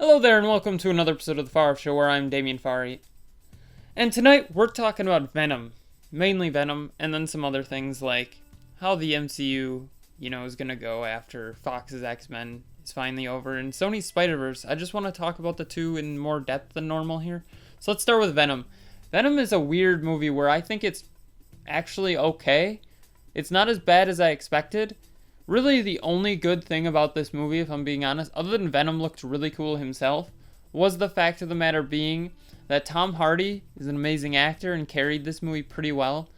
Hello there and welcome to another episode of the Farr Show where I'm Farr. And tonight we're talking about Venom. Mainly Venom and then some other things like how the MCU, is gonna go after Fox's X-Men is finally over and Sony's Spider-Verse. I just want to talk about the two in more depth than normal here. So let's start with Venom. Venom is a weird movie where I think it's actually okay. It's not as bad as I expected. Really, the only good thing about this movie, if I'm being honest, other than Venom looked really cool himself, was the fact of the matter being that Tom Hardy is an amazing actor and carried this movie pretty well.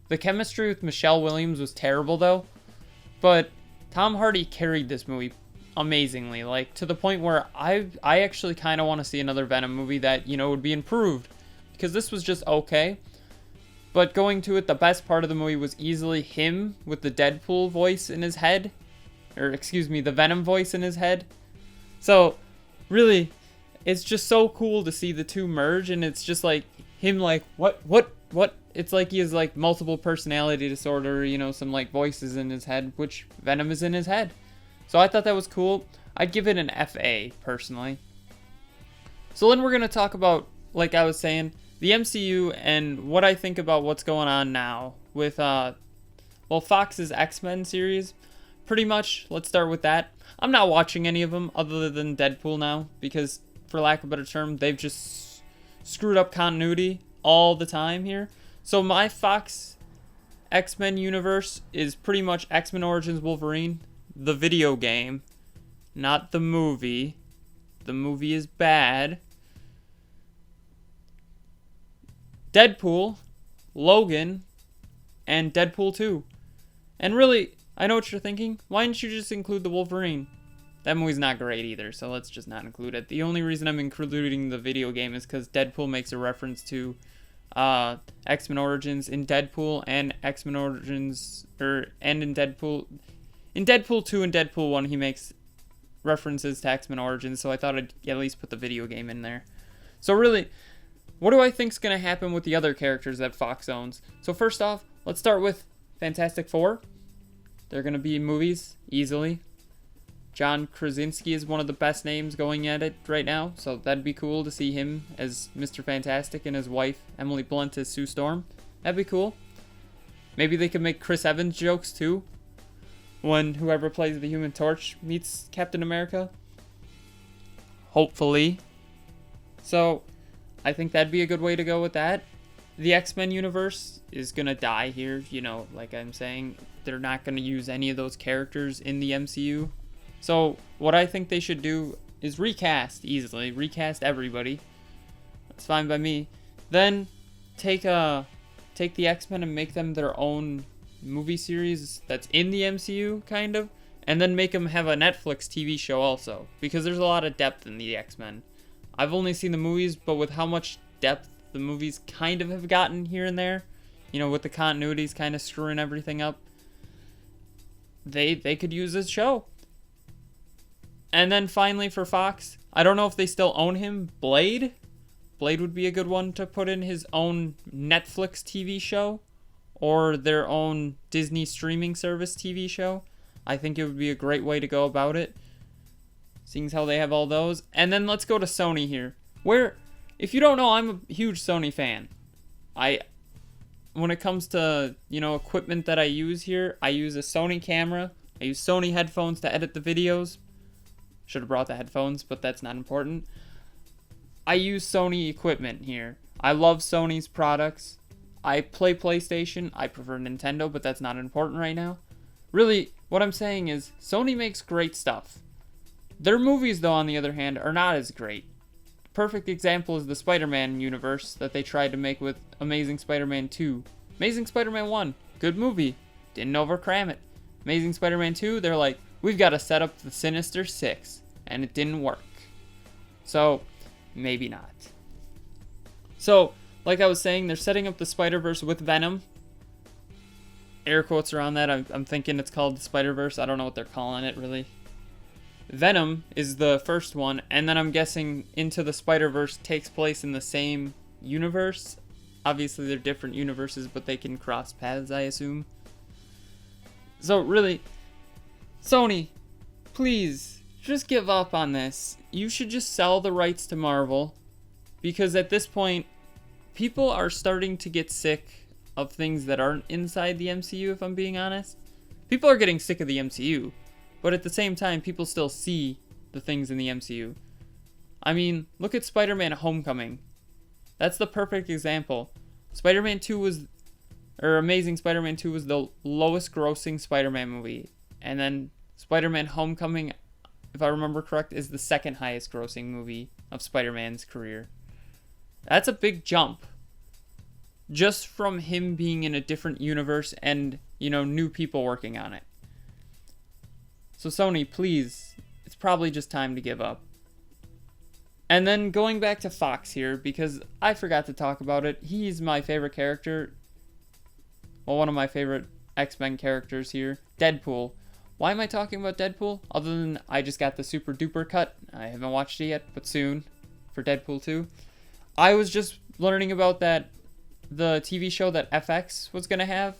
The chemistry with Michelle Williams was terrible, though, but Tom Hardy carried this movie amazingly, like, to the point where I actually kind of want to see another Venom movie that, would be improved, because this was just okay. But going to it, the best part of the movie was easily him with the Deadpool voice in his head. Or, excuse me, the Venom voice in his head. So, really, it's just so cool to see the two merge. And it's just like, him like, what? It's like he has like multiple personality disorder, some like voices in his head, which Venom is in his head. So I thought that was cool. I'd give it an FA, personally. So then we're going to talk about, like I was saying, the MCU and what I think about what's going on now with, Fox's X-Men series. Pretty much, let's start with that. I'm not watching any of them other than Deadpool now because, for lack of a better term, they've just screwed up continuity all the time here. So my Fox X-Men universe is pretty much X-Men Origins Wolverine, the video game, not the movie. The movie is bad. Deadpool, Logan, and Deadpool 2. And really, I know what you're thinking. Why didn't you just include the Wolverine? That movie's not great either, so let's just not include it. The only reason I'm including the video game is because Deadpool makes a reference to X-Men Origins in Deadpool and X-Men Origins, and in Deadpool. In Deadpool 2 and Deadpool 1, he makes references to X-Men Origins, so I thought I'd at least put the video game in there. So really, what do I think's going to happen with the other characters that Fox owns? So first off, let's start with Fantastic Four. They're going to be in movies, easily. John Krasinski is one of the best names going at it right now, so that'd be cool to see him as Mr. Fantastic and his wife, Emily Blunt, as Sue Storm. That'd be cool. Maybe they could make Chris Evans jokes, too, when whoever plays the Human Torch meets Captain America. Hopefully. So I think that'd be a good way to go with that. The X-Men universe is going to die here, like I'm saying. They're not going to use any of those characters in the MCU. So what I think they should do is recast easily. Recast everybody. That's fine by me. Then take the X-Men and make them their own movie series that's in the MCU, kind of. And then make them have a Netflix TV show also. Because there's a lot of depth in the X-Men. I've only seen the movies, but with how much depth the movies kind of have gotten here and there, with the continuities kind of screwing everything up, they could use this show. And then finally for Fox, I don't know if they still own him, Blade. Blade would be a good one to put in his own Netflix TV show or their own Disney streaming service TV show. I think it would be a great way to go about it, seeing as how they have all those. And then let's go to Sony here, where, if you don't know, I'm a huge Sony fan. When it comes to, equipment that I use here, I use a Sony camera. I use Sony headphones to edit the videos. Should have brought the headphones, but that's not important. I use Sony equipment here. I love Sony's products. I play PlayStation. I prefer Nintendo, but that's not important right now. Really, what I'm saying is, Sony makes great stuff. Their movies, though, on the other hand, are not as great. Perfect example is the Spider-Man universe that they tried to make with Amazing Spider-Man 2. Amazing Spider-Man 1, good movie. Didn't overcram it. Amazing Spider-Man 2, they're like, we've got to set up the Sinister Six. And it didn't work. So, maybe not. So, like I was saying, they're setting up the Spider-Verse with Venom. Air quotes around that. I'm thinking it's called the Spider-Verse. I don't know what they're calling it, really. Venom is the first one, and then I'm guessing Into the Spider-Verse takes place in the same universe. Obviously, they're different universes, but they can cross paths, I assume. So, really, Sony, please just give up on this. You should just sell the rights to Marvel, because at this point, people are starting to get sick of things that aren't inside the MCU, if I'm being honest. People are getting sick of the MCU, but at the same time, people still see the things in the MCU. I mean, look at Spider-Man Homecoming. That's the perfect example. Spider-Man 2 was, or Amazing Spider-Man 2 was the lowest grossing Spider-Man movie. And then Spider-Man Homecoming, if I remember correct, is the second highest grossing movie of Spider-Man's career. That's a big jump. Just from him being in a different universe and, you know, new people working on it. So Sony, please, it's probably just time to give up. And then going back to Fox here, because I forgot to talk about it. He's my favorite character. Well, one of my favorite X-Men characters here. Deadpool. Why am I talking about Deadpool? Other than I just got the super duper cut. I haven't watched it yet, but soon. For Deadpool 2. I was just learning about the TV show that FX was going to have.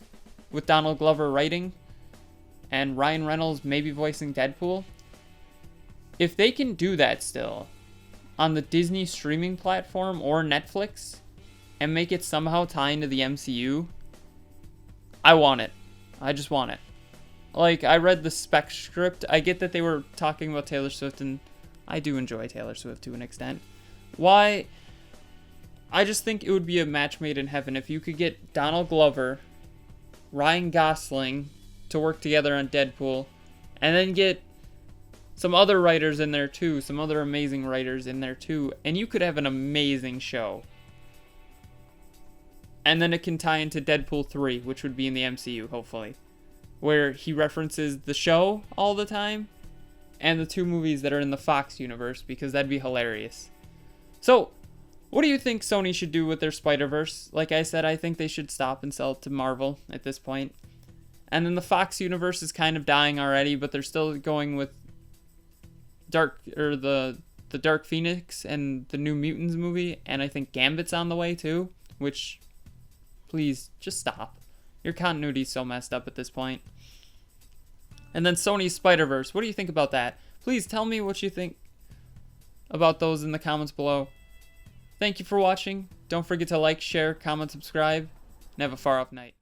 With Donald Glover writing. And Ryan Reynolds maybe voicing Deadpool. If they can do that still on the Disney streaming platform or Netflix and make it somehow tie into the MCU, I want it. I just want it. Like, I read the spec script. I get that they were talking about Taylor Swift, and I do enjoy Taylor Swift to an extent. Why? I just think it would be a match made in heaven if you could get Donald Glover, Ryan Gosling to work together on Deadpool, and then get some other writers in there too, some other amazing writers in there too, and you could have an amazing show. And then it can tie into Deadpool 3, which would be in the MCU, hopefully, where he references the show all the time, and the two movies that are in the Fox universe, because that'd be hilarious. So, what do you think Sony should do with their Spider-Verse? Like I said, I think they should stop and sell it to Marvel at this point. And then the Fox universe is kind of dying already, but they're still going with the Dark Phoenix and the New Mutants movie, and I think Gambit's on the way too, which, please, just stop. Your continuity's so messed up at this point. And then Sony's Spider-Verse, what do you think about that? Please tell me what you think about those in the comments below. Thank you for watching. Don't forget to like, share, comment, subscribe, and have a far off night.